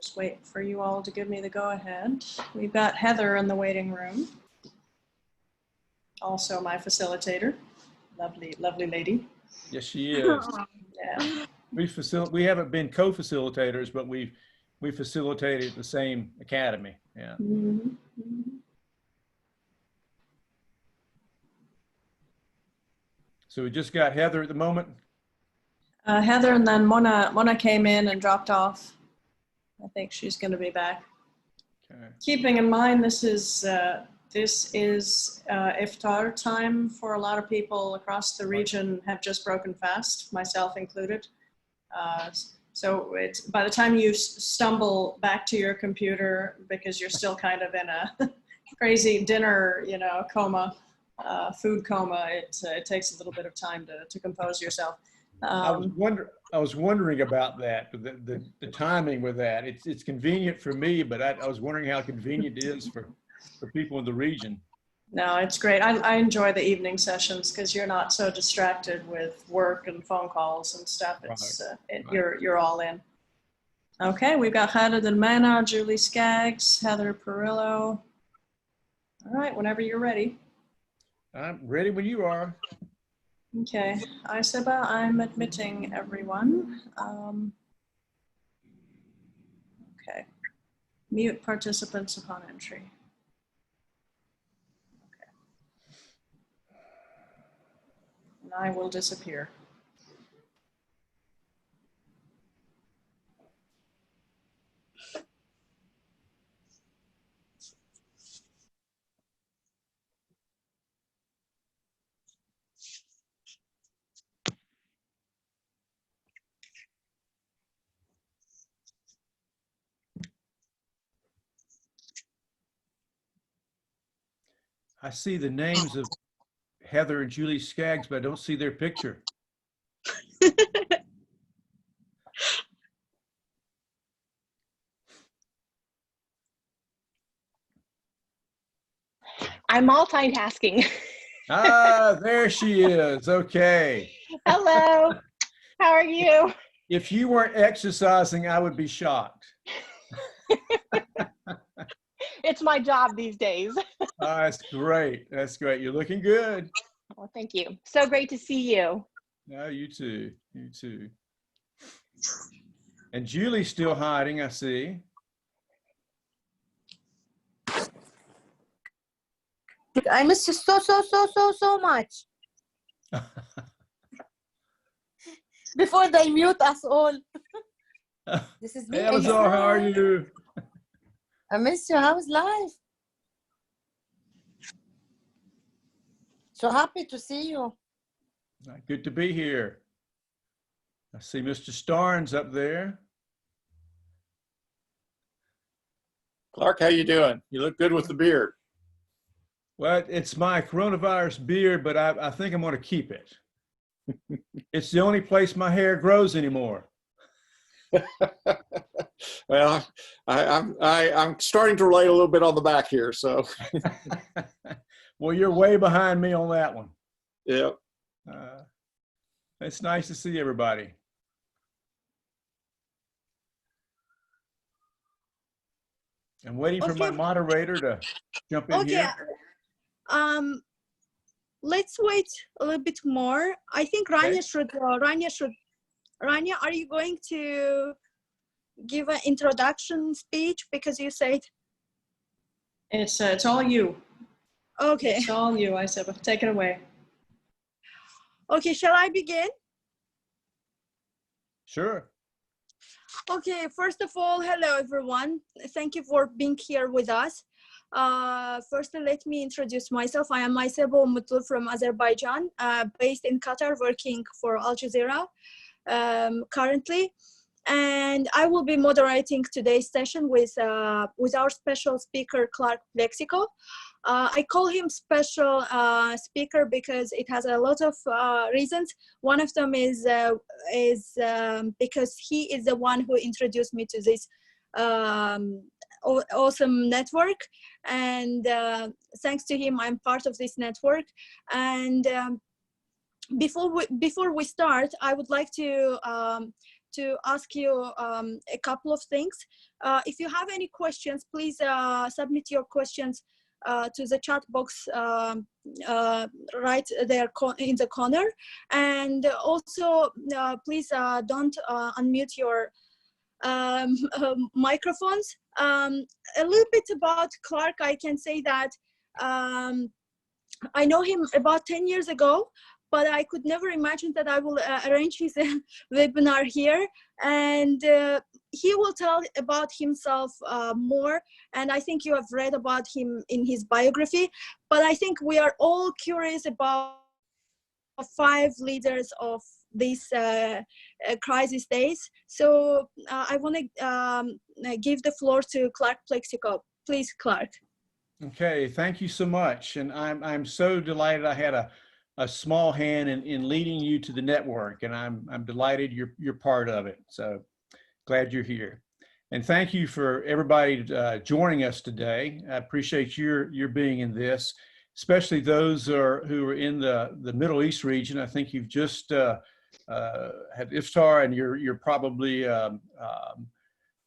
Just wait for you all to give me the go-ahead. We've got Heather in the waiting room. Also my facilitator. Lovely, lovely lady. Yes, she is. Yeah. We haven't been co-facilitators, but we facilitated the same academy. Yeah. Mm-hmm. Mm-hmm. So we just got Heather at the moment. Heather, and then Mona came in and dropped off. I think she's going to be back. Okay. Keeping in mind, this is iftar time for a lot of people across the region. Have just broken fast, myself included. So it's by the time you stumble back to your computer, because you're still kind of in a crazy dinner, coma, food coma, it takes a little bit of time to compose yourself. I was wondering about that, the timing with that. It's convenient for me, but I was wondering how convenient it is for people in the region. No, it's great. I enjoy the evening sessions because you're not so distracted with work and phone calls and stuff. It's right. You're all in. Okay, we've got Khaled Al-Mana, Julie Skaggs, Heather Perillo. All right, whenever you're ready. I'm ready when you are. Okay, Ayseba, I'm admitting everyone. Okay, mute participants upon entry. Okay, and I will disappear. I see the names of Heather and Julie Skaggs, but I don't see their picture. I'm multitasking. Ah, there she is. Okay. Hello. How are you? If you weren't exercising, I would be shocked. It's my job these days. That's great. That's great. You're looking good. Well, thank you. So great to see you. No, you too. You too. And Julie's still hiding, I see. I miss you so much. Before they mute us all. This is me. Hey, Elazar, how are you? I miss you. How's life? So happy to see you. Good to be here. I see Mr. Starnes up there. Clark, how you doing? You look good with the beard. Well, it's my coronavirus beard, but I think I'm going to keep it. It's the only place my hair grows anymore. Well, I'm starting to relate a little bit on the back here, so. Well, you're way behind me on that one. Yeah. It's nice to see everybody. I'm waiting for my moderator to jump in here. Let's wait a little bit more. I think Rania should. Rania, are you going to give an introduction speech because you said? It's all you. Okay. It's all you, Ayseba. Take it away. Okay, shall I begin? Sure. Okay, first of all, hello everyone. Thank you for being here with us. Firstly, let me introduce myself. I am Ayseba Umutlu from Azerbaijan, based in Qatar, working for Al Jazeera currently. And I will be moderating today's session with our special speaker, Clark Plexico. I call him special speaker because it has a lot of reasons. One of them is because he is the one who introduced me to this awesome network, and thanks to him, I'm part of this network. And before we start, I would like to to ask you a couple of things. If you have any questions, please submit your questions to the chat box right there in the corner. And also, please don't unmute your microphones. A little bit about Clark, I can say that I know him about 10 years ago, but I could never imagine that I will arrange his webinar here. And he will tell about himself more. And I think you have read about him in his biography. But I think we are all curious about 5 leaders of these crisis days. So I want to give the floor to Clark Plexico. Please, Clark. Okay, thank you so much. And I'm so delighted I had a small hand in leading you to the network, and I'm delighted you're part of it. So glad you're here. And thank you for everybody joining us today. I appreciate your being in this, especially those who are in the Middle East region. I think you've just had iftar, and you're probably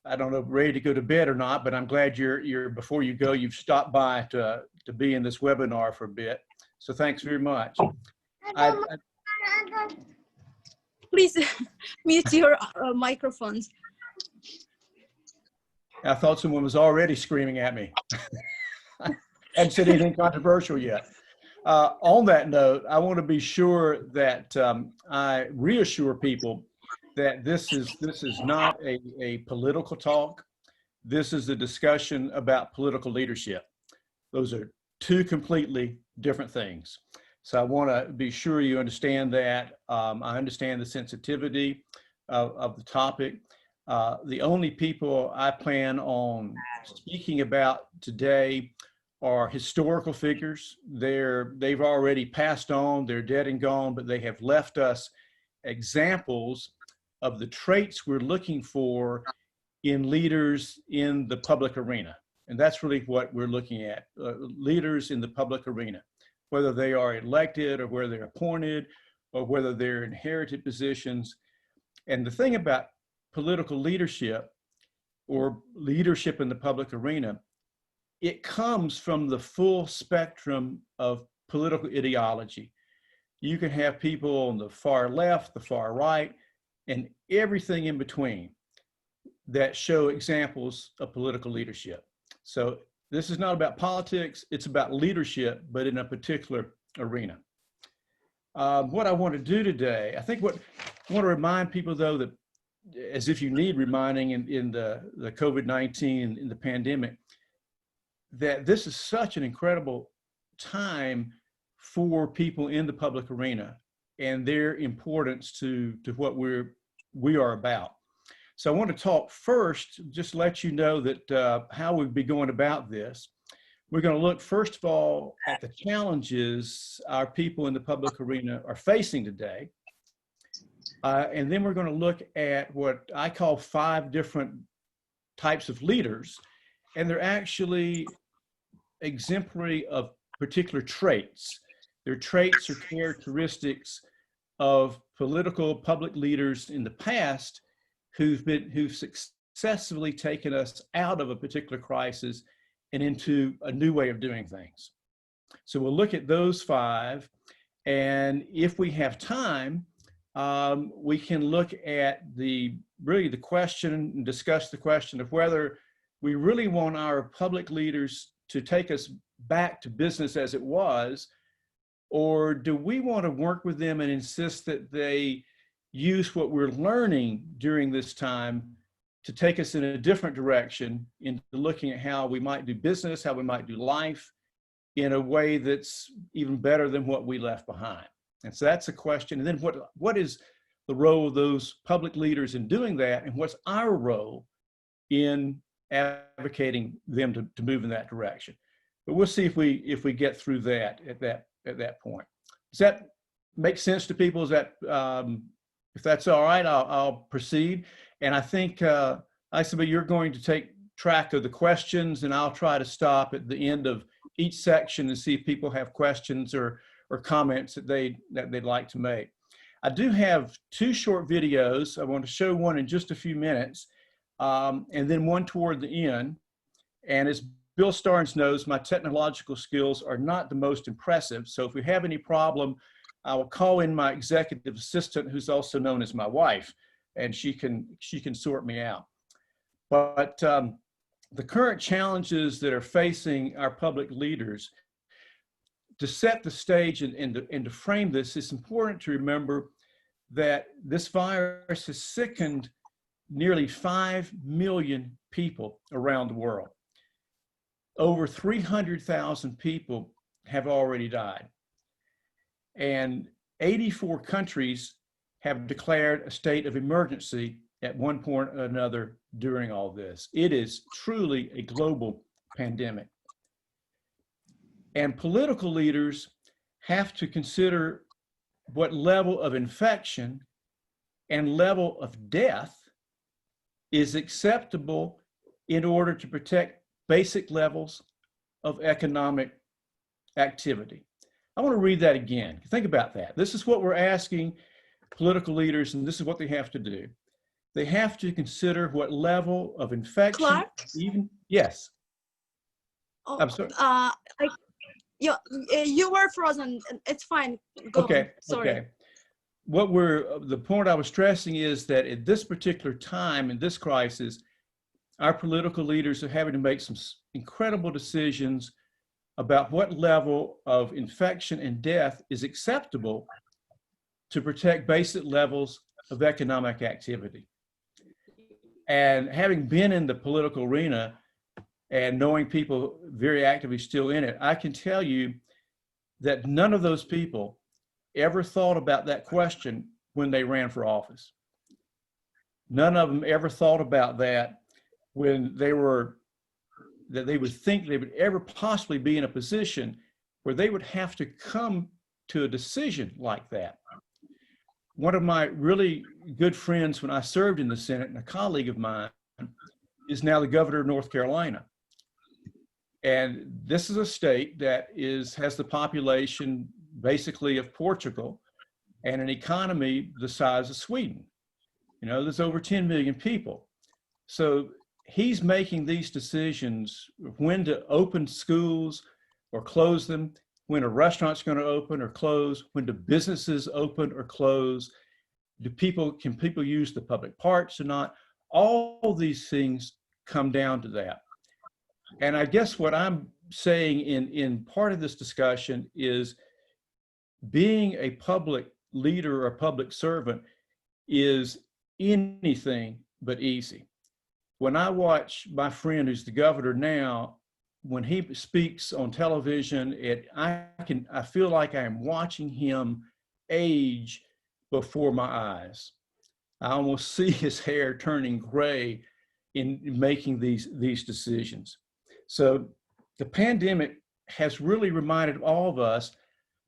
I don't know, ready to go to bed or not, but I'm glad you're before you go, you've stopped by to be in this webinar for a bit. So thanks very much. Please mute your microphones. I thought someone was already screaming at me. I hadn't said anything controversial yet. On that note, I want to be sure that I reassure people that this is not a political talk. This is a discussion about political leadership. Those are 2 completely different things. So I want to be sure you understand that. I understand the sensitivity of the topic. The only people I plan on speaking about today are historical figures. They've already passed on, they're dead and gone, but they have left us examples of the traits we're looking for in leaders in the public arena. And that's really what we're looking at, leaders in the public arena, whether they are elected or whether they're appointed or whether they're inherited positions. And the thing about political leadership or leadership in the public arena, it comes from the full spectrum of political ideology. You can have people on the far left, the far right, and everything in between that show examples of political leadership. So this is not about politics, it's about leadership, but in a particular arena. What I want to do today, I think what I want to remind people though, that as if you need reminding in the COVID-19, in the pandemic, that this is such an incredible time for people in the public arena and their importance to what we are about. So I want to talk first, just let you know that how we'll be going about this. We're going to look first of all at the challenges our people in the public arena are facing today. And then we're going to look at what I call 5 different types of leaders. And they're actually exemplary of particular traits. They're traits or characteristics of political public leaders in the past who've successfully taken us out of a particular crisis and into a new way of doing things. So we'll look at those 5, and if we have time, we can look at really the question and discuss the question of whether we really want our public leaders to take us back to business as it was, or do we want to work with them and insist that they use what we're learning during this time to take us in a different direction into looking at how we might do business, how we might do life in a way that's even better than what we left behind. And so that's a question. And then what is the role of those public leaders in doing that, and what's our role in advocating them to move in that direction? But we'll see if we get through that at that point. Does that make sense to people? Is that if that's all right, I'll proceed. And I think Ayseba, you're going to take track of the questions, and I'll try to stop at the end of each section and see if people have questions or comments that they'd like to make. I do have two short videos. I want to show one in just a few minutes, and then one toward the end. And as Bill Starnes knows, my technological skills are not the most impressive. So if we have any problem, I will call in my executive assistant, who's also known as my wife, and she can sort me out. But the current challenges that are facing our public leaders, to set the stage and to frame this, it's important to remember that this virus has sickened nearly 5 million people around the world. Over 300,000 people have already died. And 84 countries have declared a state of emergency at one point or another during all this. It is truly a global pandemic. And political leaders have to consider what level of infection and level of death is acceptable in order to protect basic levels of economic activity. I want to read that again. Think about that. This is what we're asking political leaders, and this is what they have to do. They have to consider what level of infection, Clark? Yes. Oh, I'm sorry. You were frozen. It's fine. Go Okay. on. Sorry. Okay. The point I was stressing is that at this particular time in this crisis, our political leaders are having to make some incredible decisions about what level of infection and death is acceptable to protect basic levels of economic activity. And having been in the political arena and knowing people very actively still in it, I can tell you that none of those people ever thought about that question when they ran for office. None of them ever thought about that when they would think they would ever possibly be in a position where they would have to come to a decision like that. One of my really good friends when I served in the Senate, and a colleague of mine, is now the governor of North Carolina. And this is a state that has the population basically of Portugal and an economy the size of Sweden. You know, there's over 10 million people. So he's making these decisions when to open schools or close them, when a restaurant's going to open or close, when do businesses open or close, can people use the public parks or not? All these things come down to that. And I guess what I'm saying in part of this discussion is being a public leader or public servant is anything but easy. When I watch my friend who's the governor now, when he speaks on television, I feel like I am watching him age before my eyes. I almost see his hair turning gray in making these decisions. So the pandemic has really reminded all of us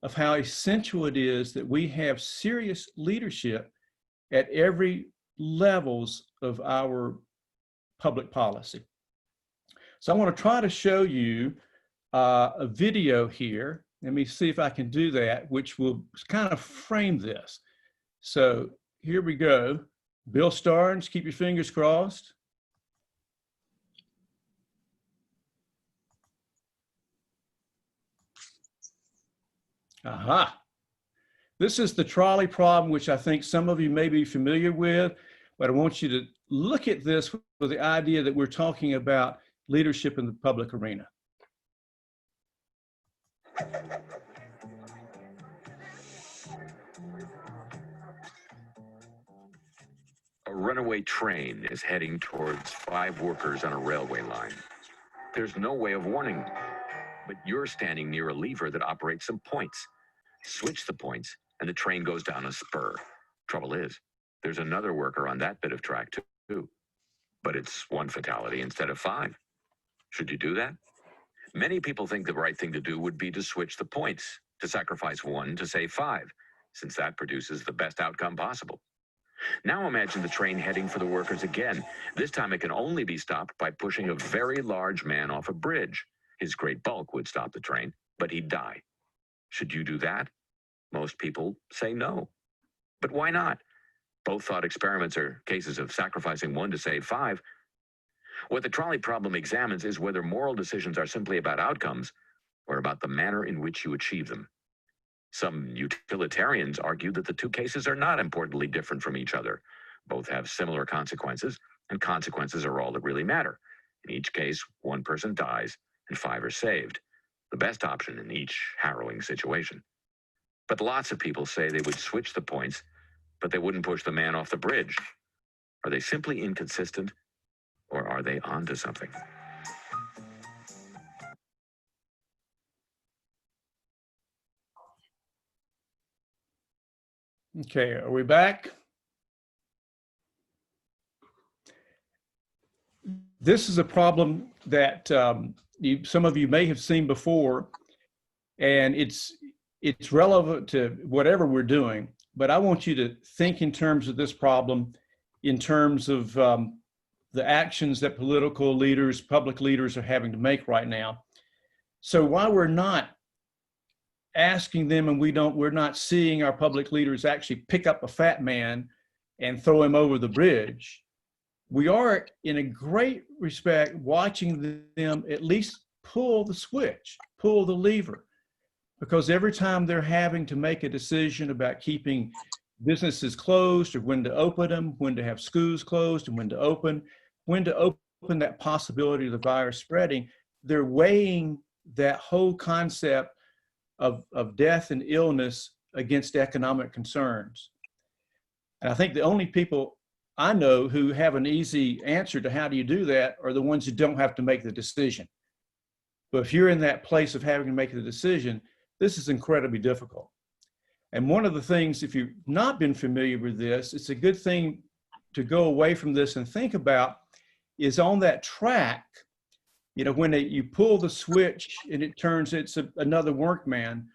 of how essential it is that we have serious leadership at every levels of our public policy. So I want to try to show you a video here. Let me see if I can do that, which will kind of frame this. So here we go. Bill Starnes, keep your fingers crossed. Aha. This is the trolley problem, which I think some of you may be familiar with, but I want you to look at this with the idea that we're talking about leadership in the public arena. A runaway train is heading towards 5 workers on a railway line. There's no way of warning them, but you're standing near a lever that operates some points. Switch the points, and the train goes down a spur. Trouble is, there's another worker on that bit of track too, but it's 1 fatality instead of 5. Should you do that? Many people think the right thing to do would be to switch the points, to sacrifice 1 to save 5, since that produces the best outcome possible. Now imagine the train heading for the workers again. This time it can only be stopped by pushing a very large man off a bridge. His great bulk would stop the train, but he'd die. Should you do that? Most people say no. But why not? Both thought experiments are cases of sacrificing one to save five. What the trolley problem examines is whether moral decisions are simply about outcomes or about the manner in which you achieve them. Some utilitarians argue that the two cases are not importantly different from each other. Both have similar consequences, and consequences are all that really matter. In each case, one person dies and five are saved, the best option in each harrowing situation. But lots of people say they would switch the points, but they wouldn't push the man off the bridge. Are they simply inconsistent, or are they onto something? Okay, are we back? This is a problem that some of you may have seen before, and it's relevant to whatever we're doing, but I want you to think in terms of this problem, in terms of the actions that political leaders, public leaders are having to make right now. So while we're not asking them and we're not seeing our public leaders actually pick up a fat man and throw him over the bridge, we are in a great respect watching them at least pull the switch, pull the lever, because every time they're having to make a decision about keeping businesses closed or when to open them, when to have schools closed and when to open that possibility of the virus spreading, they're weighing that whole concept of death and illness against economic concerns. And I think the only people I know who have an easy answer to how do you do that are the ones who don't have to make the decision. But if you're in that place of having to make the decision, this is incredibly difficult. And one of the things, if you've not been familiar with this, it's a good thing to go away from this and think about is on that track, you know, when you pull the switch and it turns, another workman,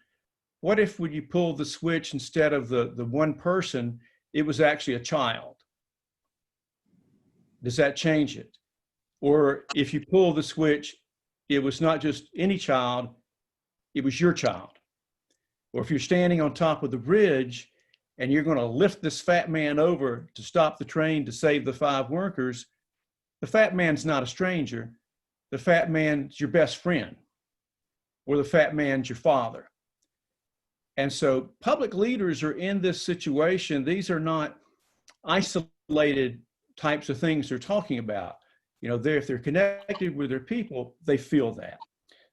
what if when you pull the switch instead of the one person, it was actually a child? Does that change it? Or if you pull the switch, it was not just any child, it was your child. Or if you're standing on top of the bridge and you're going to lift this fat man over to stop the train to save the 5 workers, the fat man's not a stranger. The fat man's your best friend, or the fat man's your father. And so public leaders are in this situation. These are not isolated types of things they're talking about. You know, if they're connected with their people, they feel that.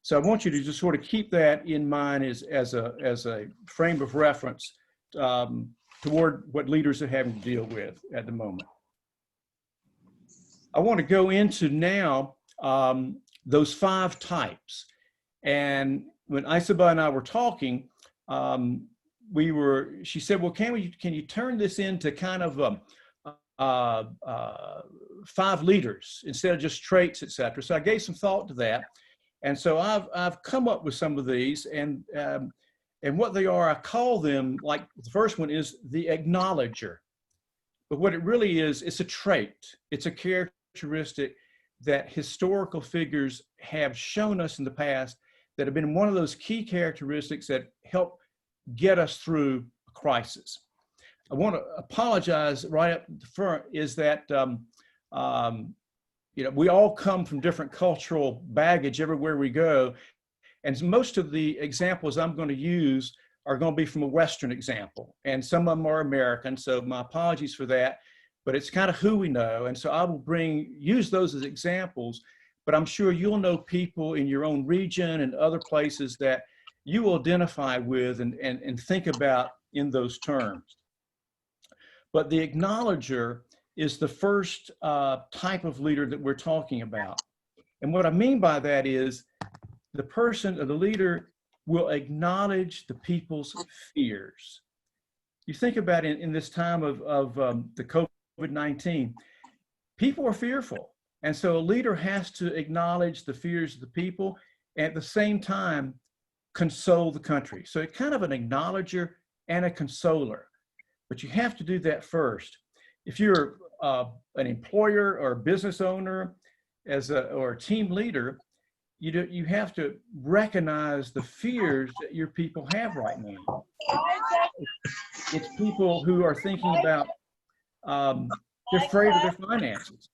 So I want you to just sort of keep that in mind as a frame of reference toward what leaders are having to deal with at the moment. I want to go into now those 5 types. And when Ayseba and I were talking, she said, well, can you turn this into kind of 5 leaders instead of just traits, et cetera. So I gave some thought to that. And so I've come up with some of these, and what they are, I call them, like the first one is the acknowledger. But what it really is, it's a trait. It's a characteristic that historical figures have shown us in the past that have been one of those key characteristics that help get us through a crisis. I want to apologize right up front is that, you know, we all come from different cultural baggage everywhere we go. And most of the examples I'm going to use are going to be from a Western example. And some of them are American, so my apologies for that. But it's kind of who we know. And so I will use those as examples, but I'm sure you'll know people in your own region and other places that you will identify with and think about in those terms. But the acknowledger is the first type of leader that we're talking about. And what I mean by that is the person or the leader will acknowledge the people's fears. You think about it in this time of the COVID-19, people are fearful. And so a leader has to acknowledge the fears of the people and at the same time console the country. So it's kind of an acknowledger and a consoler. But you have to do that first. If you're an employer or a business owner or a team leader, you have to recognize the fears that your people have right now. It's people who are thinking about, they're afraid of their finances.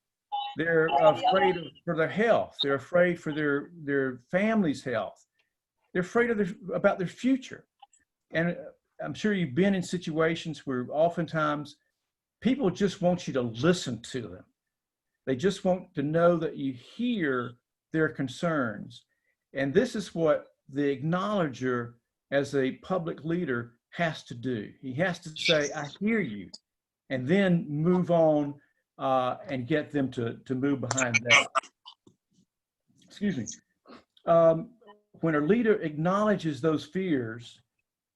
They're afraid for their health. They're afraid for their family's health. They're afraid of about their future. And I'm sure you've been in situations where oftentimes people just want you to listen to them. They just want to know that you hear their concerns. And this is what the acknowledger as a public leader has to do. He has to say, I hear you, and then move on and get them to move behind that. Excuse me. When a leader acknowledges those fears,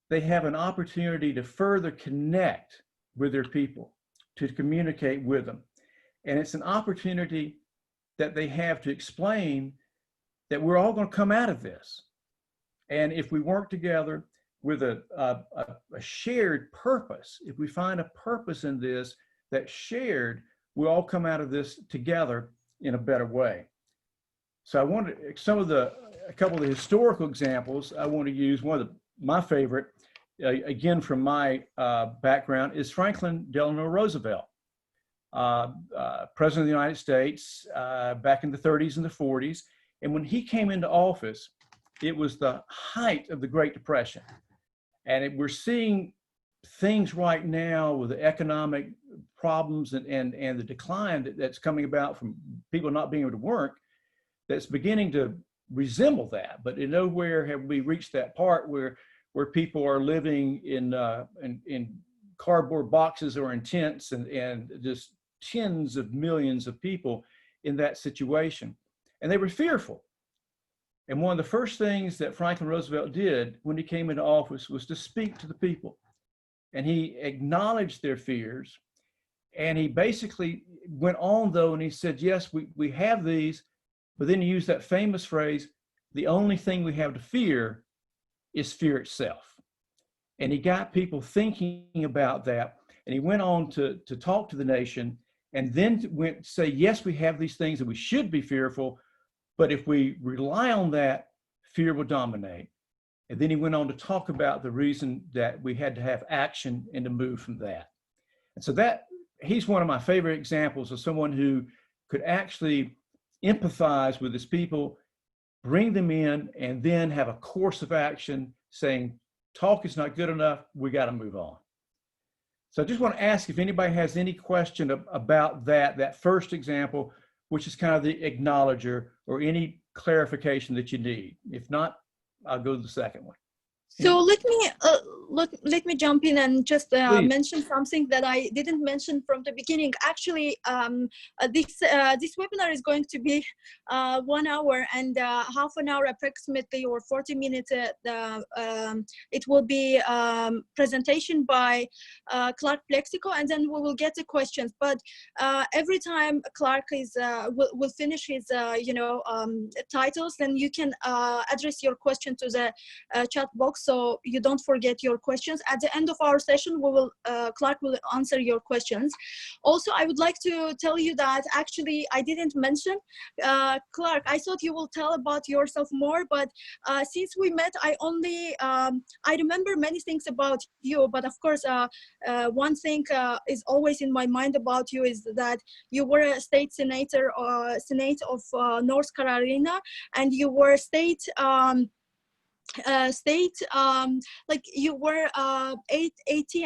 they have an opportunity to further connect with their people, to communicate with them. And it's an opportunity that they have to explain that we're all going to come out of this. And if we work together with a shared purpose, if we find a purpose in this that's shared, we'll all come out of this together in a better way. So I wanted a couple of the historical examples I want to use. One of my favorite, again from my background, is Franklin Delano Roosevelt, President of the United States back in the 30s and the 40s. And when he came into office, it was the height of the Great Depression. And we're seeing things right now with the economic problems and the decline that's coming about from people not being able to work, that's beginning to resemble that. But in nowhere have we reached that part where people are living in cardboard boxes or in tents and just tens of millions of people in that situation. And they were fearful. And one of the first things that Franklin Roosevelt did when he came into office was to speak to the people. And he acknowledged their fears. And he basically went on though, and he said, yes, we have these, but then he used that famous phrase, the only thing we have to fear is fear itself. And he got people thinking about that. And he went on to talk to the nation, and then went to say, yes, we have these things that we should be fearful, but if we rely on that, fear will dominate. And then he went on to talk about the reason that we had to have action and to move from that. And so he's one of my favorite examples of someone who could actually empathize with his people, bring them in, and then have a course of action saying, talk is not good enough, we got to move on. So I just want to ask if anybody has any question about that first example, which is kind of the acknowledger, or any clarification that you need. If not, I'll go to the second one. So let me jump in and just mention something that I didn't mention from the beginning. Actually, this webinar is going to be 1 hour, and half an hour approximately, or 40 minutes. It will be presentation by Clark Plexico, and then we will get the questions. But every time Clark will finish his titles, then you can address your question to the chat box, so you don't forget your questions. At the end of our session, Clark will answer your questions. Also, I would like to tell you that actually I didn't mention, Clark, I thought you will tell about yourself more, but since we met, I remember many things about you, but of course, one thing is always in my mind about you is that you were a state senator, Senate of North Carolina, and you were like you were AT&T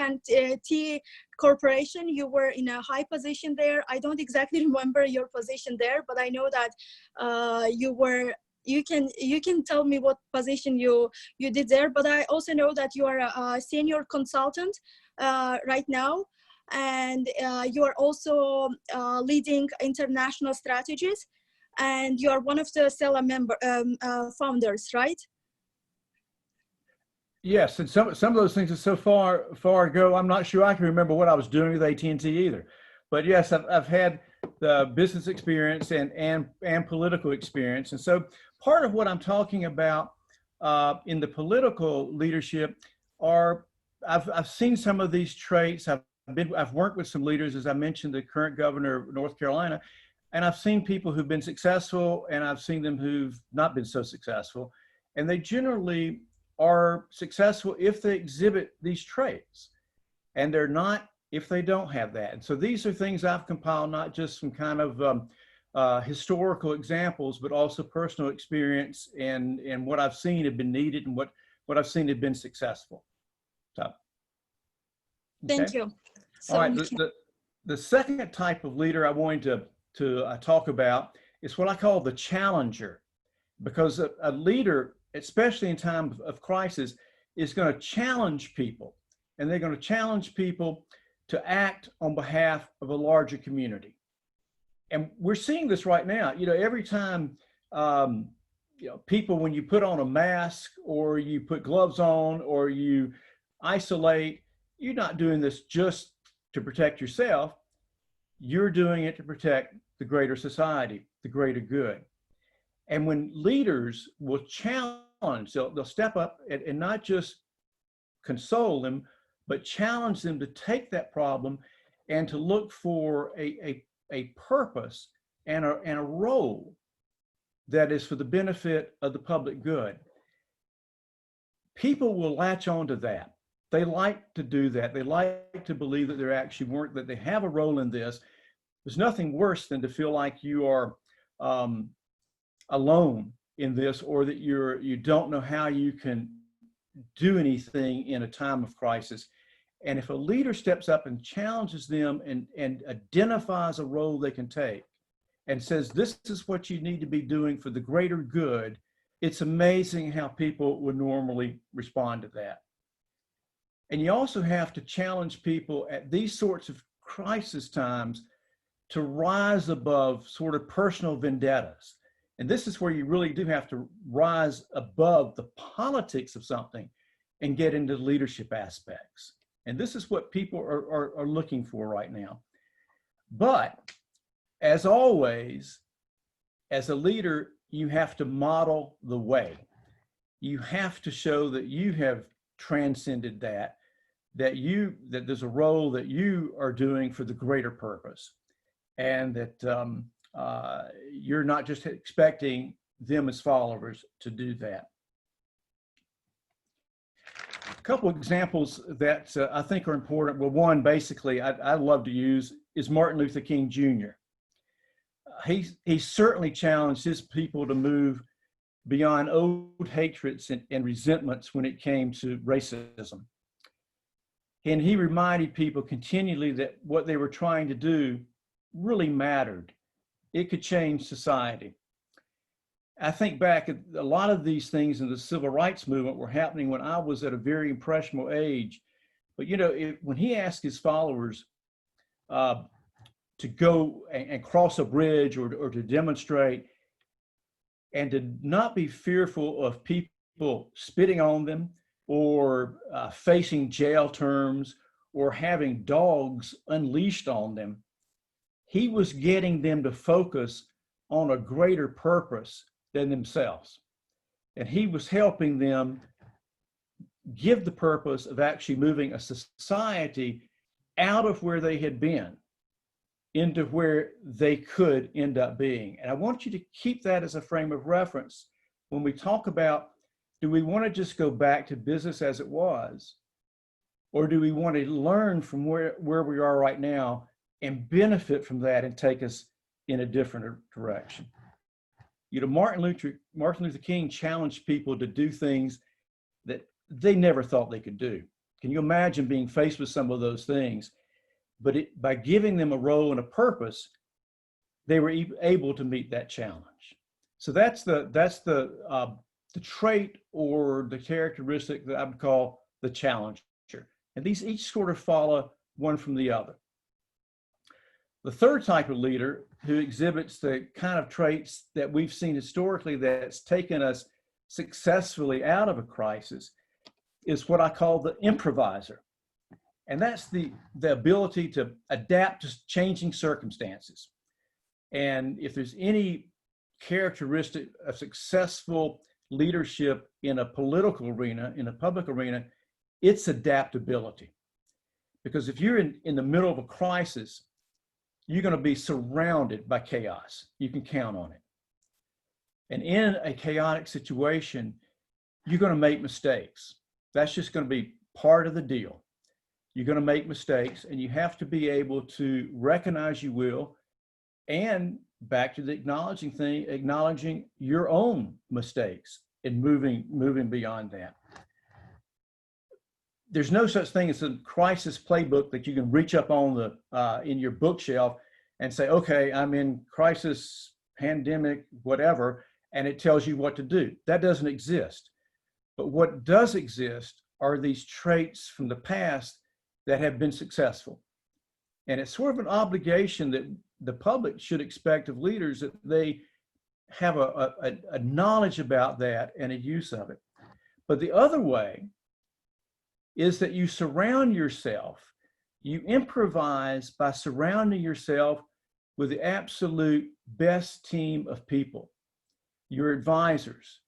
Corporation. You were in a high position there. I don't exactly remember your position there, but I know that you can tell me what position you did there. But I also know that you are a senior consultant right now, and you are also leading international strategies, and you are one of the CELA founders, right? Yes, and some of those things are so far ago, I'm not sure I can remember what I was doing with AT&T either. But yes, I've had the business experience and political experience. And so part of what I'm talking about in the political leadership are, I've seen some of these traits. I've worked with some leaders, as I mentioned, the current governor of North Carolina, and I've seen people who've been successful, and I've seen them who've not been so successful. And they generally are successful if they exhibit these traits. and they're not if they don't have that. And so these are things I've compiled, not just from kind of historical examples, but also personal experience and what I've seen have been needed and what I've seen have been successful. So, Thank you. So all right, the second type of leader I wanted to talk about is what I call the challenger, because a leader, especially in times of crisis, is going to challenge people, and they're going to challenge people to act on behalf of a larger community. And we're seeing this right now. You know, every time, you know, people, when you put on a mask or you put gloves on or you isolate, you're not doing this just to protect yourself. You're doing it to protect the greater society, the greater good. And when leaders will challenge, they'll step up and not just console them, but challenge them to take that problem and to look for a purpose and a role that is for the benefit of the public good. People will latch on to that. They like to do that. They like to believe that they're actually that they have a role in this. There's nothing worse than to feel like you are alone in this, or that you don't know how you can do anything in a time of crisis. And if a leader steps up and challenges them and identifies a role they can take and says, this is what you need to be doing for the greater good, it's amazing how people would normally respond to that. And you also have to challenge people at these sorts of crisis times to rise above sort of personal vendettas. And this is where you really do have to rise above the politics of something and get into leadership aspects. And this is what people are looking for right now. But as always, as a leader, you have to model the way. You have to show that you have transcended that there's a role that you are doing for the greater purpose, and that you're not just expecting them as followers to do that. A couple of examples that I think are important. Well, one basically I love to use is Martin Luther King Jr. He certainly challenged his people to move beyond old hatreds and resentments when it came to racism. And he reminded people continually that what they were trying to do really mattered. It could change society. I think back at a lot of these things in the civil rights movement were happening when I was at a very impressionable age. But you know, when he asked his followers to go and cross a bridge or to demonstrate, and to not be fearful of people spitting on them or facing jail terms or having dogs unleashed on them, he was getting them to focus on a greater purpose than themselves. And he was helping them give the purpose of actually moving a society out of where they had been into where they could end up being. And I want you to keep that as a frame of reference when we talk about, do we want to just go back to business as it was? Or do we want to learn from where we are right now and benefit from that and take us in a different direction? You know, Martin Luther King challenged people to do things that they never thought they could do. Can you imagine being faced with some of those things? But by giving them a role and a purpose, they were able to meet that challenge. So that's the trait or the characteristic that I would call the challenger. And these each sort of follow one from the other. The third type of leader who exhibits the kind of traits that we've seen historically that's taken us successfully out of a crisis is what I call the improviser. And that's the ability to adapt to changing circumstances. And if there's any characteristic of successful leadership in a political arena, in a public arena, it's adaptability. Because if you're in the middle of a crisis, you're going to be surrounded by chaos. You can count on it. And in a chaotic situation, you're going to make mistakes. That's just going to be part of the deal. You're going to make mistakes, and you have to be able to recognize you will, and back to the acknowledging thing, acknowledging your own mistakes and moving beyond that. There's no such thing as a crisis playbook that you can reach up on the in your bookshelf and say, okay, I'm in crisis, pandemic, whatever, and it tells you what to do. That doesn't exist. But what does exist are these traits from the past that have been successful. And it's sort of an obligation that the public should expect of leaders, that they have a knowledge about that and a use of it. But the other way is that you surround yourself, you improvise by surrounding yourself with the absolute best team of people, your advisors.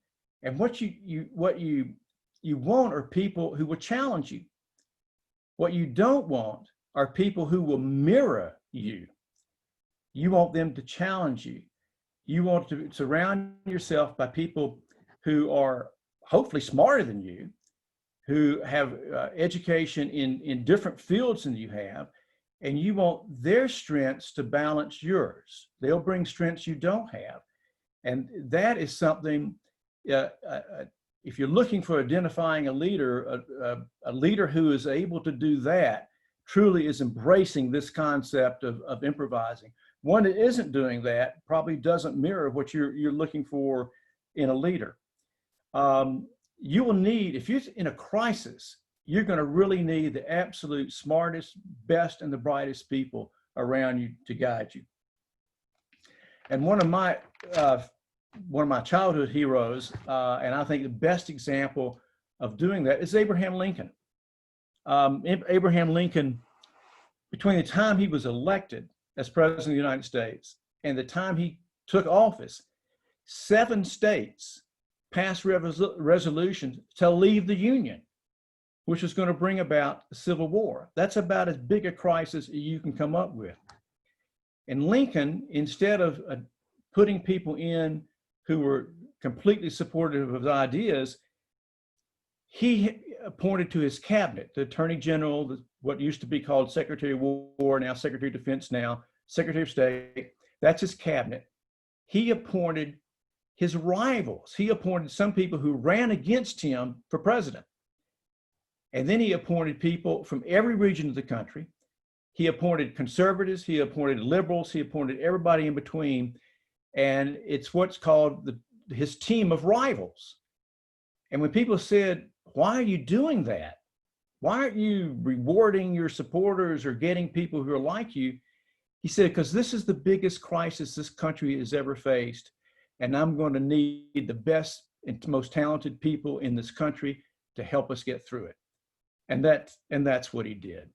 And what you want are people who will challenge you. What you don't want are people who will mirror you. You want them to challenge you. You want to surround yourself by people who are hopefully smarter than you, who have education in different fields than you have, and you want their strengths to balance yours. They'll bring strengths you don't have. And that is something, if you're looking for identifying a leader who is able to do that truly is embracing this concept of improvising. One that isn't doing that probably doesn't mirror what you're looking for in a leader. You will need, if you're in a crisis, you're going to really need the absolute smartest, best, and the brightest people around you to guide you. And one of my childhood heroes, and I think the best example of doing that is Abraham Lincoln. Abraham Lincoln, between the time he was elected as president of the United States and the time he took office, 7 states passed resolutions to leave the Union, which was going to bring about the Civil War. That's about as big a crisis as you can come up with. And Lincoln, instead of putting people in who were completely supportive of his ideas, he appointed to his cabinet, the Attorney General, what used to be called Secretary of War, now Secretary of Defense, now Secretary of State. That's his cabinet. He appointed his rivals. He appointed some people who ran against him for president. And then he appointed people from every region of the country. He appointed conservatives, he appointed liberals, he appointed everybody in between. And it's what's called his team of rivals. And when people said, why are you doing that? Why aren't you rewarding your supporters or getting people who are like you? He said, because this is the biggest crisis this country has ever faced. And I'm going to need the best and most talented people in this country to help us get through it. And that's what he did.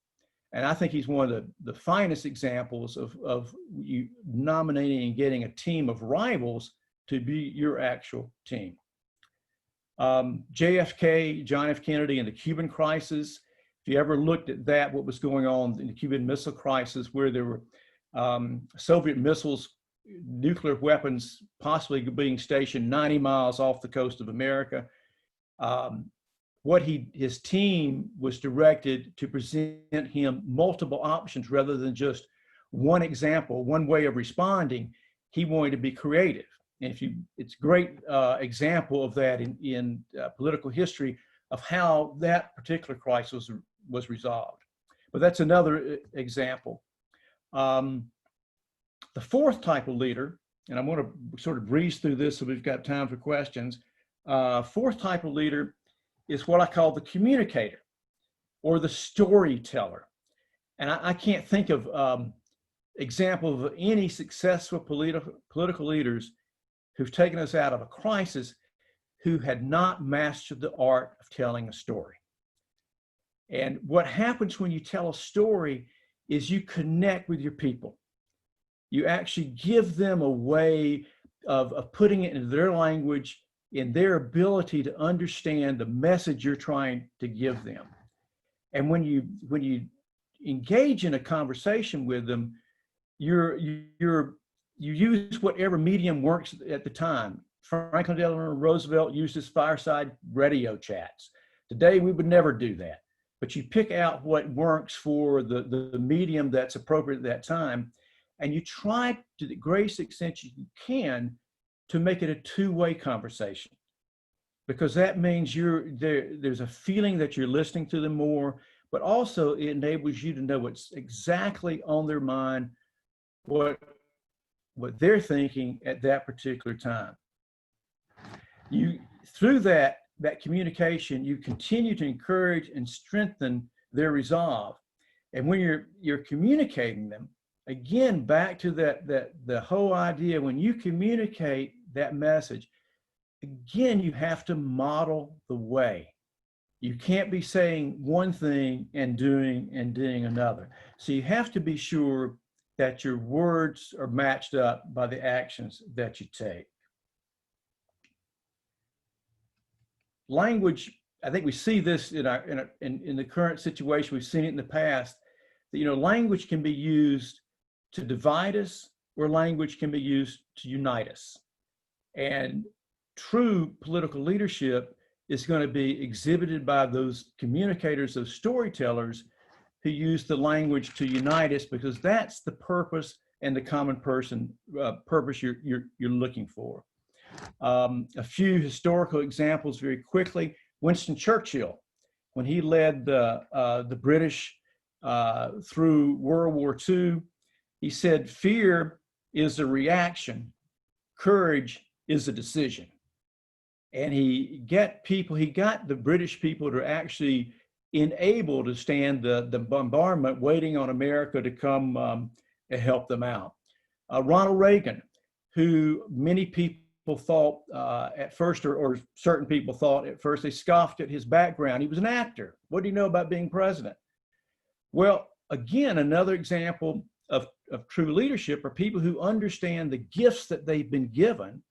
And I think he's one of the finest examples of you nominating and getting a team of rivals to be your actual team. JFK, John F. Kennedy, and the Cuban crisis. If you ever looked at that, what was going on in the Cuban Missile Crisis, where there were Soviet missiles, nuclear weapons possibly being stationed 90 miles off the coast of America. His team was directed to present him multiple options rather than just one example, one way of responding. He wanted to be creative. And it's a great example of that in political history of how that particular crisis was resolved. But that's another example. The fourth type of leader, and I'm going to sort of breeze through this so we've got time for questions. Fourth type of leader is what I call the communicator or the storyteller. And I can't think of examples of any successful political leaders who've taken us out of a crisis who had not mastered the art of telling a story. And what happens when you tell a story is you connect with your people. You actually give them a way of putting it into their language, in their ability to understand the message you're trying to give them. And when you engage in a conversation with them, you use whatever medium works at the time. Franklin Delano Roosevelt used his fireside radio chats. Today, we would never do that. but you pick out what works for the medium that's appropriate at that time, and you try to the greatest extent you can to make it a two-way conversation, because that means there's a feeling that you're listening to them more, but also it enables you to know what's exactly on their mind, what they're thinking at that particular time. Through that communication, you continue to encourage and strengthen their resolve. And when you're communicating them, again, back to the whole idea, when you communicate that message, again, you have to model the way. You can't be saying one thing and doing another. So you have to be sure that your words are matched up by the actions that you take. Language, I think we see this in the current situation. We've seen it in the past, that, language can be used to divide us, or language can be used to unite us. And true political leadership is going to be exhibited by those communicators, those storytellers who use the language to unite us, because that's the purpose and the common purpose you're looking for. A few historical examples very quickly. Winston Churchill, when he led the British through World War II, he said, "Fear is a reaction, courage is a decision." And he got the British people to actually enable to stand the bombardment, waiting on America to come and help them out. Ronald Reagan, who many people thought at first, or certain people thought at first, they scoffed at his background. He was an actor. What do you know about being president? Well, again, another example of true leadership are people who understand the gifts that they've been given,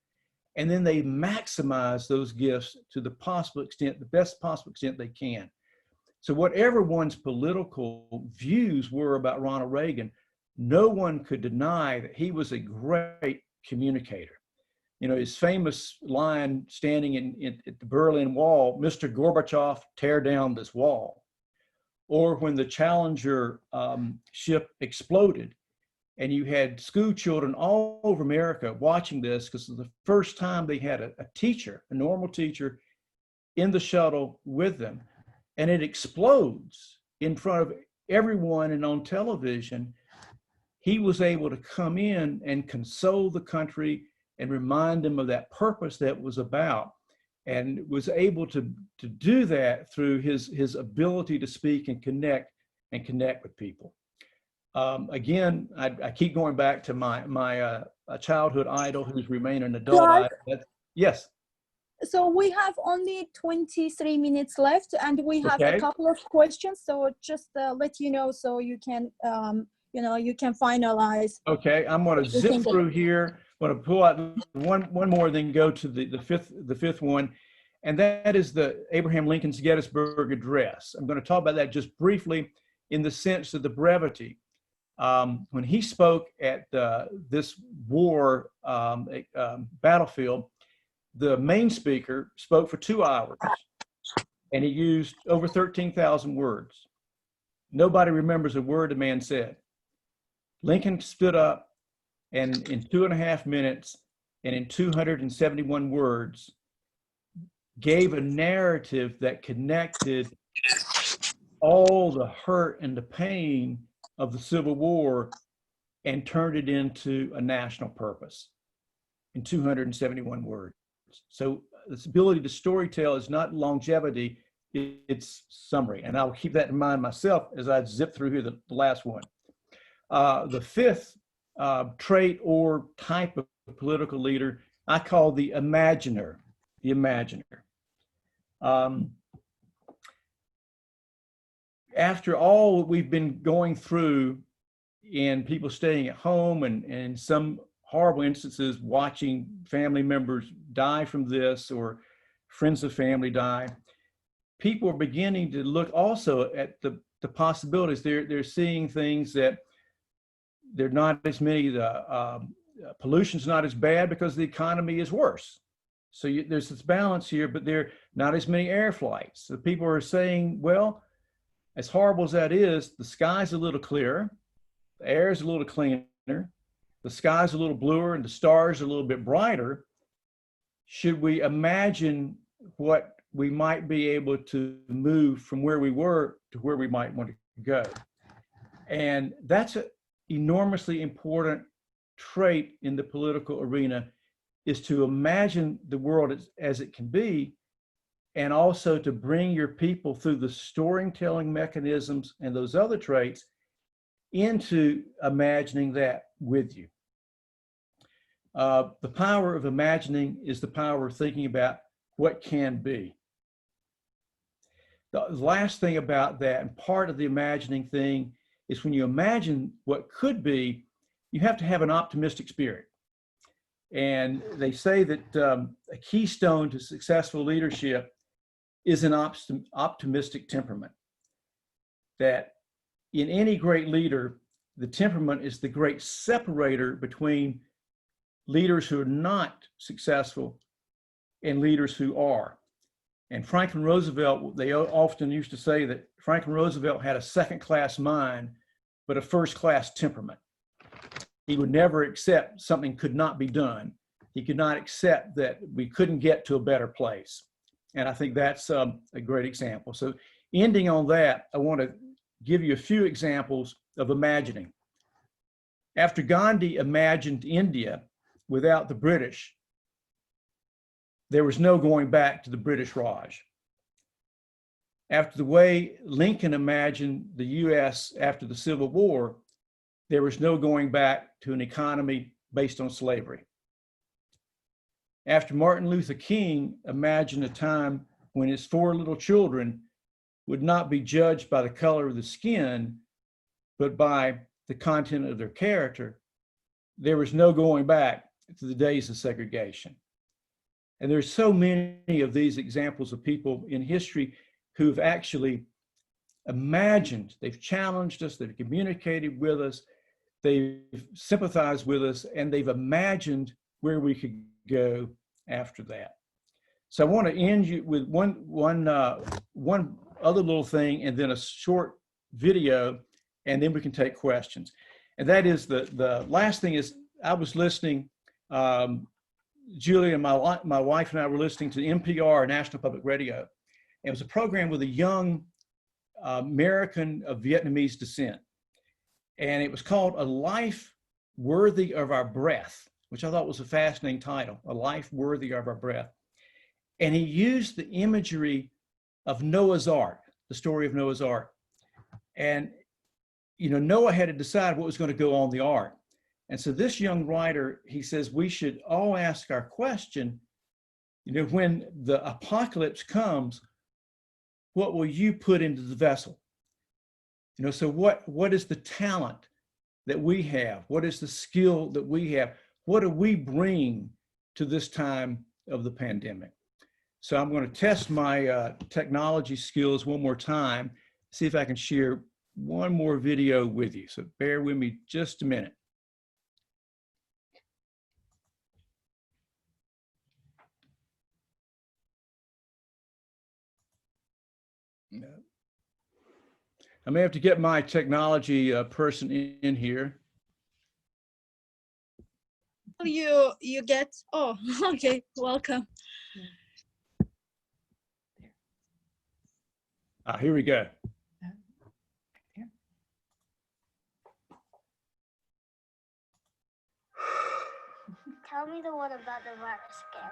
and then they maximize those gifts to the best possible extent they can. So whatever one's political views were about Ronald Reagan, no one could deny that he was a great communicator. His famous line standing at the Berlin Wall, "Mr. Gorbachev, tear down this wall." Or when the Challenger ship exploded, and you had school children all over America watching this, because it was the first time they had a teacher, a normal teacher, in the shuttle with them, and it explodes in front of everyone and on television. He was able to come in and console the country and remind them of that purpose that was about, and was able to do that through his ability to speak and connect with people. Again, I keep going back to my childhood idol, who's remained an adult Clark? idol. Yes. So we have only 23 minutes left, and we have Okay. a couple of questions. So just let you know, so you can you can finalize. Okay, I'm going to zip through here. I'm going to pull out one more, then go to the fifth one, and that is the Abraham Lincoln's Gettysburg Address. I'm going to talk about that just briefly, in the sense of the brevity. When he spoke at this war battlefield, the main speaker spoke for 2 hours, and he used over 13,000 words. Nobody remembers a word the man said. Lincoln stood up, and in 2.5 minutes and in 271 words, gave a narrative that connected all the hurt and the pain of the Civil War and turned it into a national purpose in 271 words. So this ability to storytell is not longevity, it's summary. And I'll keep that in mind myself as I zip through here the last one. The fifth trait or type of political leader, I call the imaginer. The imaginer. After all we've been going through, and people staying at home, and some horrible instances, watching family members die from this, or friends of family die, people are beginning to look also at the possibilities. They're seeing things that they're not as many, pollution's not as bad because the economy is worse. So there's this balance here, but there are not as many air flights. So people are saying, well, as horrible as that is, the sky's a little clearer, the air is a little cleaner, the sky's a little bluer, and the stars are a little bit brighter. Should we imagine what we might be able to move from where we were to where we might want to go? And that's an enormously important trait in the political arena, is to imagine the world as it can be, and also to bring your people through the storytelling mechanisms and those other traits into imagining that with you. The power of imagining is the power of thinking about what can be. The last thing about that, and part of the imagining thing, is when you imagine what could be, you have to have an optimistic spirit. And they say that a keystone to successful leadership is an optimistic temperament. That in any great leader, the temperament is the great separator between leaders who are not successful and leaders who are. And Franklin Roosevelt, they often used to say that Franklin Roosevelt had a second-class mind, but a first-class temperament. He would never accept something could not be done. He could not accept that we couldn't get to a better place. And I think that's a great example. So ending on that, I want to give you a few examples of imagining. After Gandhi imagined India without the British, there was no going back to the British Raj. After the way Lincoln imagined the US after the Civil War, there was no going back to an economy based on slavery. After Martin Luther King imagined a time when his 4 little children would not be judged by the color of the skin, but by the content of their character, there was no going back to the days of segregation. And there's so many of these examples of people in history who've actually imagined, they've challenged us, they've communicated with us, they've sympathized with us, and they've imagined where we could go after that. So I want to end you with one other little thing, and then a short video, and then we can take questions. And that is the last thing is, I was listening, Julie and my wife and I were listening to NPR, National Public Radio. It was a program with a young American of Vietnamese descent. And it was called A Life Worthy of Our Breath, which I thought was a fascinating title, A Life Worthy of Our Breath. And he used the imagery of Noah's Ark, the story of Noah's Ark. And, you know, Noah had to decide what was going to go on the ark. And so this young writer, he says, we should all ask our question, you know, when the apocalypse comes, what will you put into the vessel? You know, so what is the talent that we have? What is the skill that we have? What do we bring to this time of the pandemic? So I'm going to test my technology skills one more time, see if I can share one more video with you. So bear with me just a minute. I may have to get my technology person in here. You get, oh, okay, welcome. Here we go. Tell me the one about the virus again,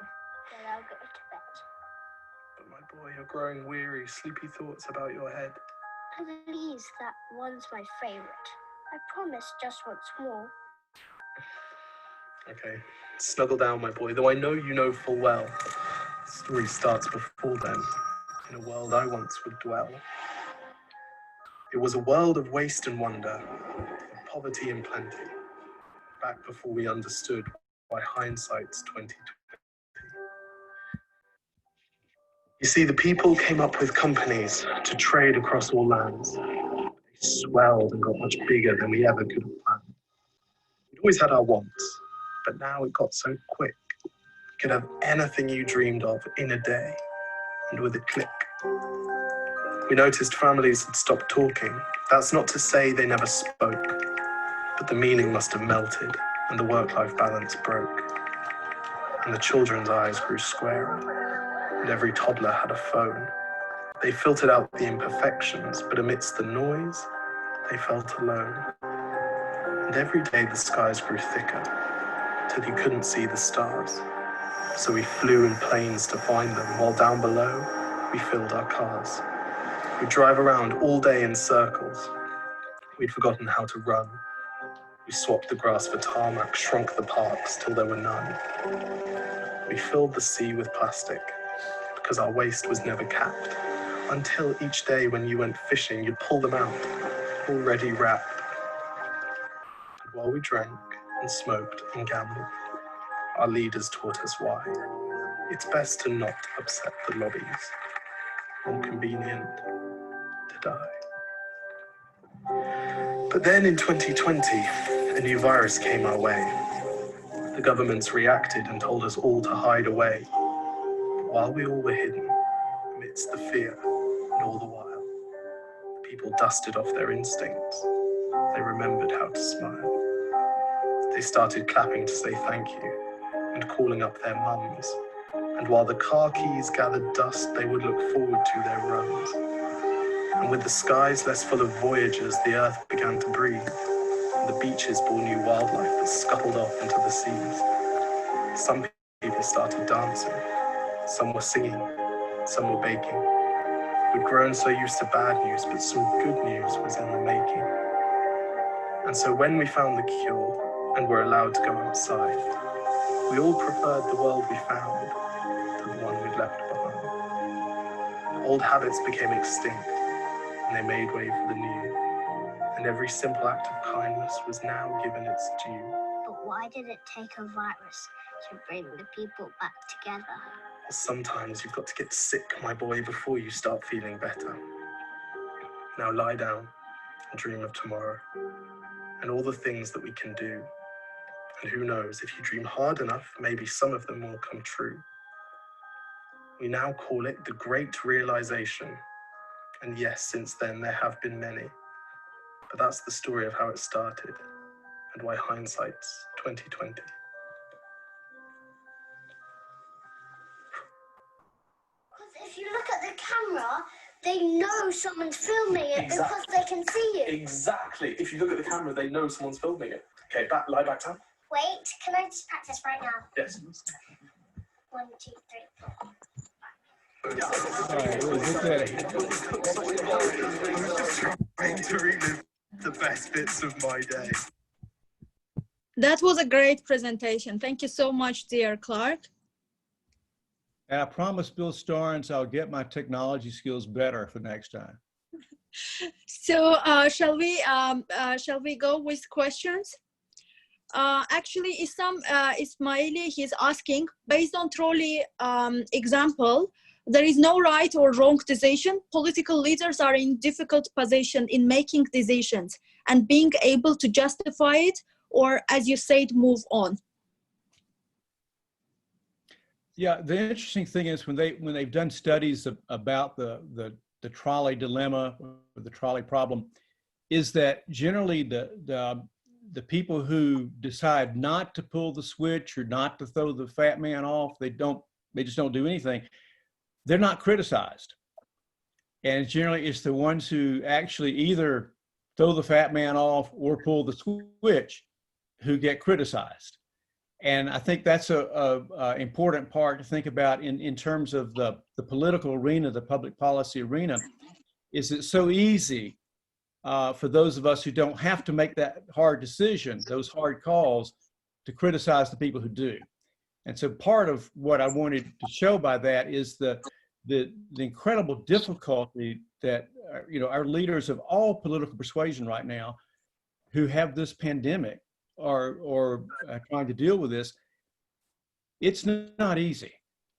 then I'll go to bed. But my boy, you're growing weary, sleepy thoughts about your head. Please, that one's my favorite. I promise just once more. Okay, snuggle down, my boy, though I know you know full well. The story starts before then, in a world I once would dwell. It was a world of waste and wonder, of poverty and plenty, back before we understood why hindsight's 2020. You see, the people came up with companies to trade across all lands. They swelled and got much bigger than we ever could have planned. We'd always had our wants, but now it got so quick. You could have anything you dreamed of in a day, and with a click. We noticed families had stopped talking. That's not to say they never spoke, but the meaning must have melted and the work-life balance broke. And the children's eyes grew squarer, and every toddler had a phone. They filtered out the imperfections, but amidst the noise, they felt alone. And every day the skies grew thicker, till you couldn't see the stars. So we flew in planes to find them, while down below, we filled our cars. We'd drive around all day in circles. We'd forgotten how to run. We swapped the grass for tarmac, shrunk the parks till there were none. We filled the sea with plastic, because our waste was never capped, until each day when you went fishing, you'd pull them out, already wrapped. And while we drank and smoked and gambled, our leaders taught us why. It's best to not upset the lobbies. More convenient to die. But then in 2020, a new virus came our way. The governments reacted and told us all to hide away. But while we all were hidden, amidst the fear, and all the while, the people dusted off their instincts. They remembered how to smile. They started clapping to say thank you and calling up their mums. And while the car keys gathered dust, they would look forward to their runs. And with the skies less full of voyagers, the earth began to breathe. And the beaches bore new wildlife that scuttled off into the seas. Some people started dancing. Some were singing. Some were baking. We'd grown so used to bad news, but some good news was in the making. And so when we found the cure and were allowed to go outside, we all preferred the world we found to the one we'd left behind. Old habits became extinct, and they made way for the new. And every simple act of kindness was now given its due. But why did it take a virus to bring the people back together? Sometimes you've got to get sick, my boy, before you start feeling better. Now lie down and dream of tomorrow, and all the things that we can do. And who knows, if you dream hard enough, maybe some of them will come true. We now call it the Great Realization. And yes, since then there have been many. But that's the story of how it started and why hindsight's 2020. Because if you look at the camera, they know someone's filming it because they can see you. Exactly. If you look at the camera, they know someone's filming it. Okay, lie back down. Wait, can I just practice right now? Yes. 1, 2, 3, 4. Trying to relive the best bits of my day. That was a great presentation. Thank you so much, dear Clark. And I promised Bill Starnes I'll get my technology skills better for next time. So shall we go with questions? Actually, Ismaili, he's asking, based on trolley example, there is no right or wrong decision. Political leaders are in difficult position in making decisions and being able to justify it, or as you said, move on. Yeah, the interesting thing is when they've done studies about the trolley dilemma or the trolley problem, is that generally the people who decide not to pull the switch or not to throw the fat man off, they just don't do anything. They're not criticized. And generally it's the ones who actually either throw the fat man off or pull the switch who get criticized. And I think that's a important part to think about in terms of the political arena, the public policy arena. Is it's so easy for those of us who don't have to make that hard decision, those hard calls, to criticize the people who do. And so part of what I wanted to show by that is the incredible difficulty that our leaders of all political persuasion right now who have this pandemic or trying to deal with this, it's not easy.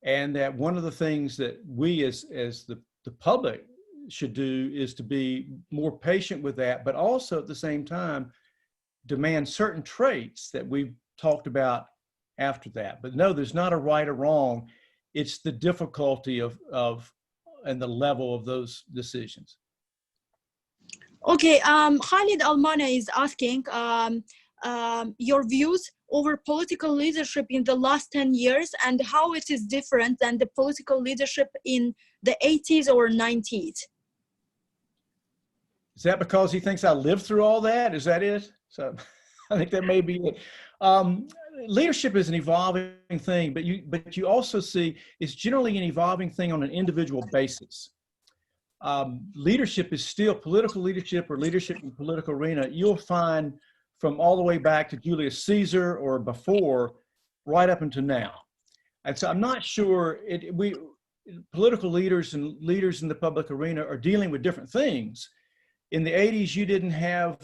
And that one of the things that we as the public should do is to be more patient with that, but also at the same time demand certain traits that we've talked about after that. But no, there's not a right or wrong. It's the difficulty of and the level of those decisions. Okay, Khalid Almana is asking your views over political leadership in the last 10 years and how it is different than the political leadership in the 80s or 90s. Is that because he thinks I lived through all that? Is that it? So I think that may be it. Leadership is an evolving thing, but you also see it's generally an evolving thing on an individual basis. Leadership is still political leadership or leadership in the political arena. You'll find from all the way back to Julius Caesar or before, right up until now. And so I'm not sure political leaders and leaders in the public arena are dealing with different things. In the 80s, you didn't have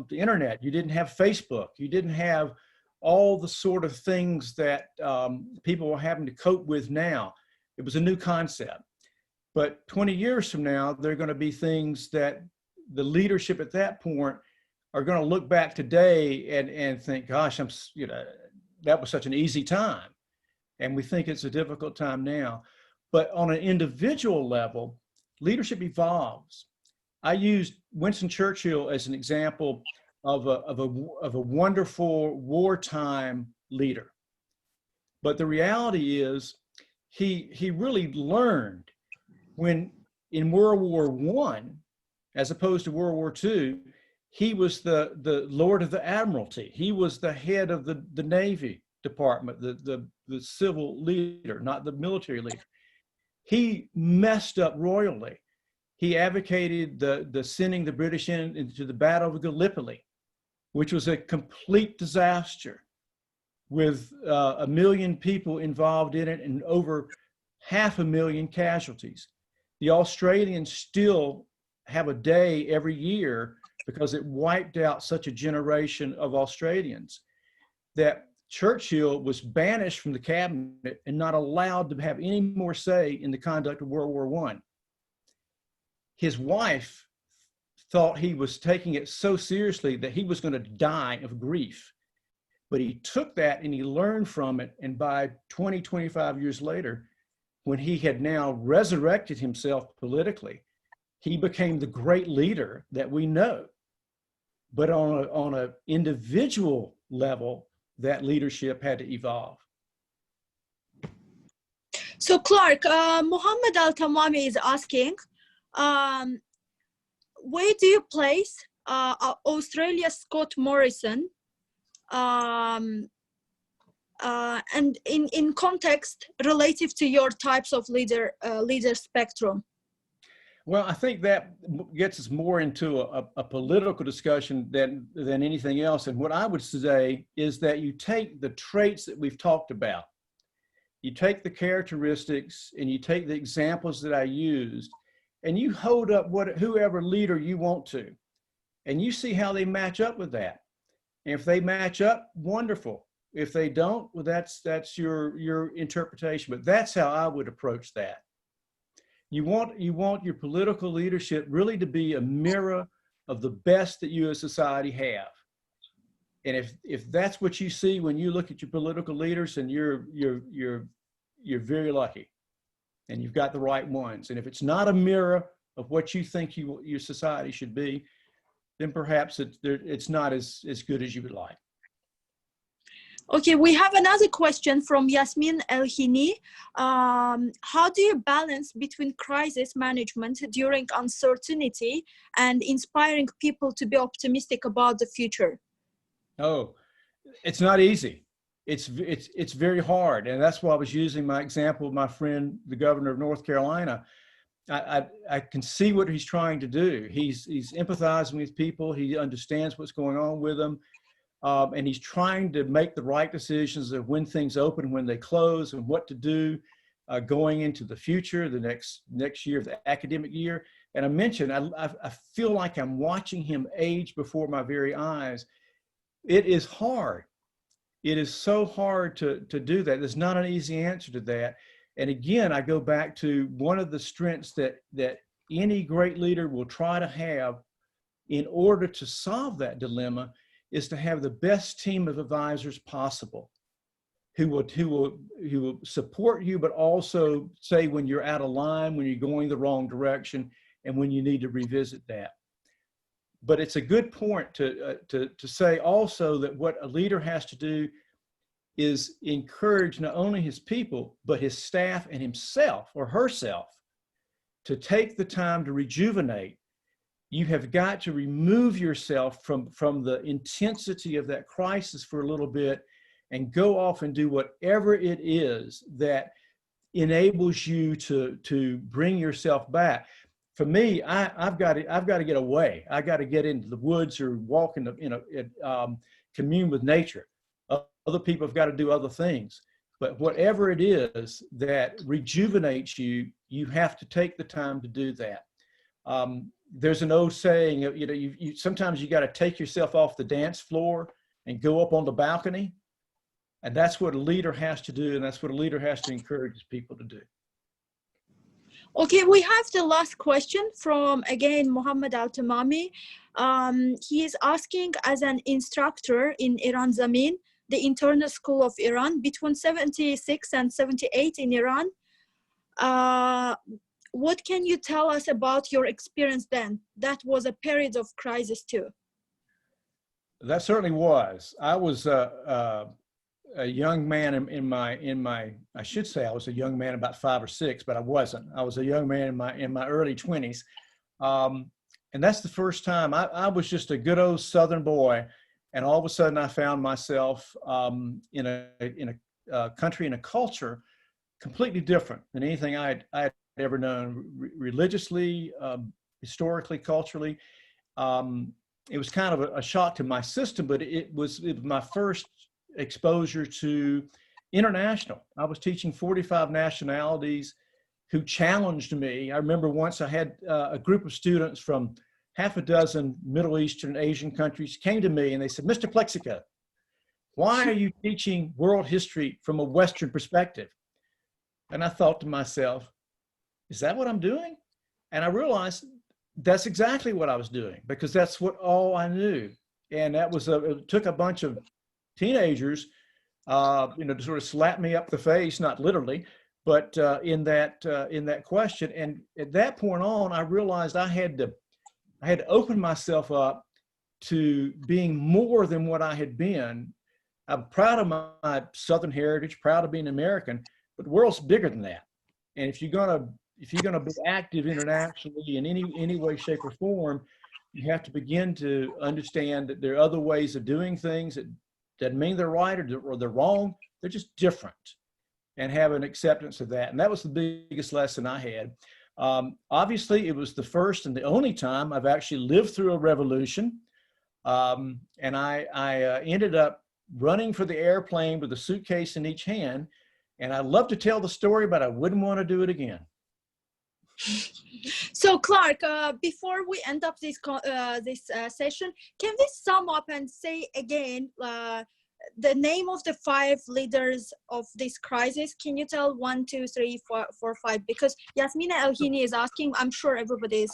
the internet, you didn't have Facebook, you didn't have all the sort of things that people are having to cope with now. It was a new concept. But 20 years from now, there are going to be things that the leadership at that point are going to look back today and think, gosh, that was such an easy time. And we think it's a difficult time now. But on an individual level, leadership evolves. I used Winston Churchill as an example of a wonderful wartime leader. But the reality is he really learned when in World War I, as opposed to World War II, he was the Lord of the Admiralty. He was the head of the Navy Department, the civil leader, not the military leader. He messed up royally. He advocated the sending the British into the Battle of Gallipoli, which was a complete disaster with 1 million people involved in it and over 500,000 casualties. The Australians still have a day every year because it wiped out such a generation of Australians that Churchill was banished from the cabinet and not allowed to have any more say in the conduct of World War I. His wife thought he was taking it so seriously that he was going to die of grief. But he took that and he learned from it. And by 20, 25 years later, when he had now resurrected himself politically, he became the great leader that we know. But on an individual level, that leadership had to evolve. So Clark, Muhammad Al-Tamami is asking, where do you place Australia's Scott Morrison and in context relative to your types of leader spectrum? Well, I think that gets us more into a political discussion than anything else. And what I would say is that you take the traits that we've talked about, you take the characteristics and you take the examples that I used, and you hold up whoever leader you want to, and you see how they match up with that. And if they match up, wonderful. If they don't, well, that's your interpretation. But that's how I would approach that. You want your political leadership really to be a mirror of the best that you as society have. And if that's what you see when you look at your political leaders, then you're very lucky, and you've got the right ones. And if it's not a mirror of what you think your society should be, then perhaps it's not as good as you would like. Okay, we have another question from Yasmin El-Hini. How do you balance between crisis management during uncertainty and inspiring people to be optimistic about the future? Oh, it's not easy. It's very hard. And that's why I was using my example of my friend, the governor of North Carolina. I can see what he's trying to do. He's empathizing with people. He understands what's going on with them. And he's trying to make the right decisions of when things open, when they close, and what to do going into the future, the next year, the academic year. And I mentioned, I feel like I'm watching him age before my very eyes. It is hard. It is so hard to do that. There's not an easy answer to that. And again, I go back to one of the strengths that any great leader will try to have in order to solve that dilemma is to have the best team of advisors possible. who will support you, but also say when you're out of line, when you're going the wrong direction, and when you need to revisit that. But it's a good point to say also that what a leader has to do is encourage not only his people, but his staff and himself or herself to take the time to rejuvenate. You have got to remove yourself from the intensity of that crisis for a little bit and go off and do whatever it is that enables you to bring yourself back. For me, I've got to get away. I got to get into the woods or walk in commune with nature. Other people have got to do other things. But whatever it is that rejuvenates you, you have to take the time to do that. There's an old saying, sometimes you got to take yourself off the dance floor and go up on the balcony. And that's what a leader has to do. And that's what a leader has to encourage his people to do. Okay, we have the last question from, again, Muhammad Al-Tamami. He is asking, as an instructor in Iran Zamin, the internal school of Iran, between 76 and 78 in Iran, what can you tell us about your experience then? That was a period of crisis too. That certainly was. I was a young man in my I should say I was a young man about 5 or 6, but I wasn't. I was a young man in my early 20s, and that's the first time I was just a good old Southern boy, and all of a sudden I found myself in a country and a culture completely different than anything I had ever known, religiously, historically, culturally. It was kind of a shock to my system, but it was my first exposure to international. I was teaching 45 nationalities who challenged me. I remember once I had a group of students from half a dozen Middle Eastern, Asian countries came to me and they said, "Mr. Plexico, why are you teaching world history from a Western perspective?" And I thought to myself, is that what I'm doing? And I realized that's exactly what I was doing, because that's what all I knew. And that was it took a bunch of teenagers, to sort of slap me up the face, not literally, but in that question. And at that point on, I realized I had to open myself up to being more than what I had been. I'm proud of my Southern heritage, proud of being American, but the world's bigger than that. And if you're gonna be active internationally in any way, shape, or form, you have to begin to understand that there are other ways of doing things that doesn't mean they're right or they're wrong. They're just different, and have an acceptance of that. And that was the biggest lesson I had. Obviously, it was the first and the only time I've actually lived through a revolution. And I ended up running for the airplane with a suitcase in each hand. And I love to tell the story, but I wouldn't want to do it again. So Clark, before we end up this session, can we sum up and say again the name of the 5 leaders of this crisis? Can you tell 1, 2, 3, 4, 5? Because Yasmina Elhini is asking. I'm sure everybody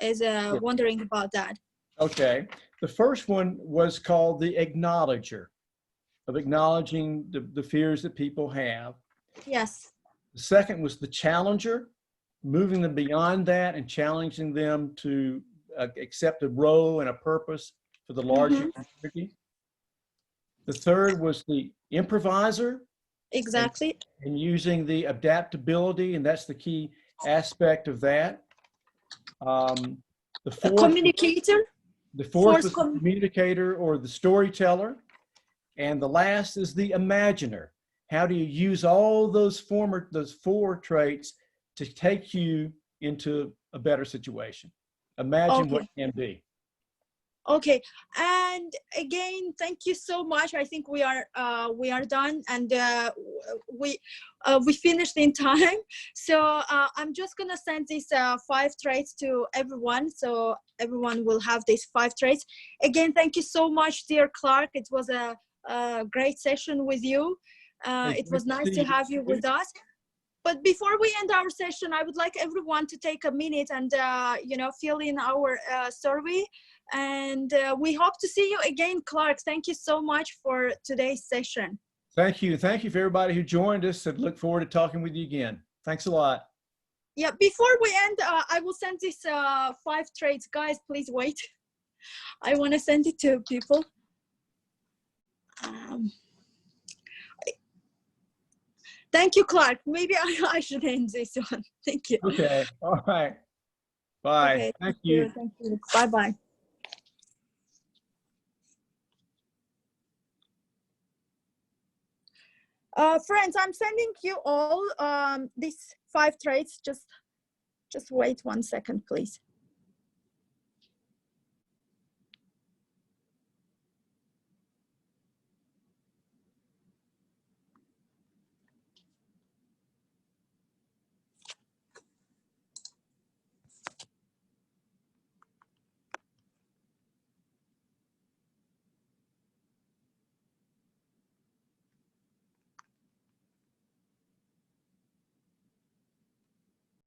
is Sure. wondering about that. Okay. The first one was called the acknowledger, of acknowledging the fears that people have. Yes. The second was the challenger, moving them beyond that and challenging them to accept a role and a purpose for the larger community. The third was the improviser. Exactly. And using the adaptability, and that's the key aspect of that. The fourth, Communicator. The fourth was the communicator or the storyteller. And the last is the imaginer. How do you use all those 4 traits to take you into a better situation? Imagine what can be. Okay, and again, thank you so much. I think we are done, and we finished in time. So I'm just gonna send these 5 traits to everyone, so everyone will have these 5 traits. Again, thank you so much, dear Clark. It was a great session with you. It was nice to have you with us. But before we end our session, I would like everyone to take a minute and fill in our survey. And we hope to see you again, Clark. Thank you so much for today's session. Thank you. Thank you for everybody who joined us, and look forward to talking with you again. Thanks a lot. Yeah, before we end, I will send this 5 traits. Guys, please wait. I want to send it to people. Thank you, Clark. Maybe I should end this one. Thank you. Okay. All right. Bye. Okay, Thank you. Thank you. Bye-bye. Friends, I'm sending you all these 5 traits. Just wait 1 second, please.